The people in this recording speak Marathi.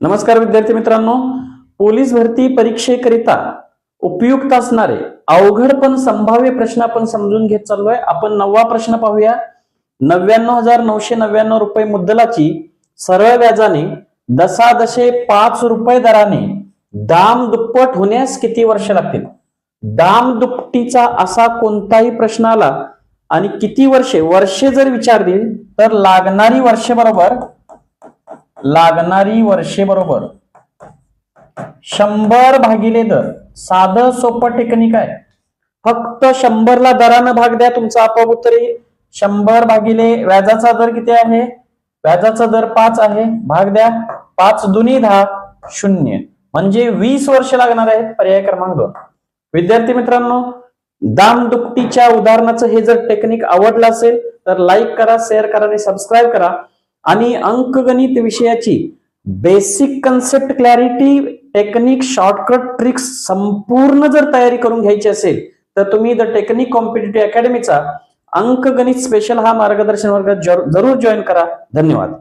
नमस्कार विद्यार्थी मित्रांनो, पोलीस भरती परीक्षेकरिता उपयुक्त असणारे अवघड पण संभाव्य प्रश्न आपण समजून घेत चाललोय. आपण 9वा प्रश्न पाहूया. 99,999 रुपये मुद्दलाची सरळ व्याजाने 10.5 रुपये दराने दाम दुप्पट होण्यास किती वर्ष लागतील? दाम दुपटीचा असा कोणताही प्रश्न आला आणि किती वर्षे जर विचारतील तर लागणारी वर्षे बरोबर 100 भागिले दर. साधं सोपं टेक्निक आहे. फक्त 100 ला दरानं भाग द्या, तुमचा आपोआप उत्तर येईल. 100 भागिले व्याजाचा दर किती आहे? व्याजाचा दर 5 आहे. भाग द्या. 5 दुनी 10 0 म्हणजे 20 वर्ष लागणार आहेत. पर्याय क्रमांक 2. विद्यार्थी मित्रांनो, दाम दुपटीच्या उदाहरणाचं हे जर टेक्निक आवडलं असेल तर लाईक करा, शेअर करा आणि सबस्क्राईब करा. आणि अंकगणित विषयाची basic concept, clarity, technique, shortcut, tricks संपूर्ण जर तयारी करून घ्यायची असेल तर तुम्ही द टेक्निक कॉम्पिटिटिव्ह अकॅडमीचा अंकगणित स्पेशल हा मार्गदर्शन वर्ग जरूर जॉईन करा. धन्यवाद.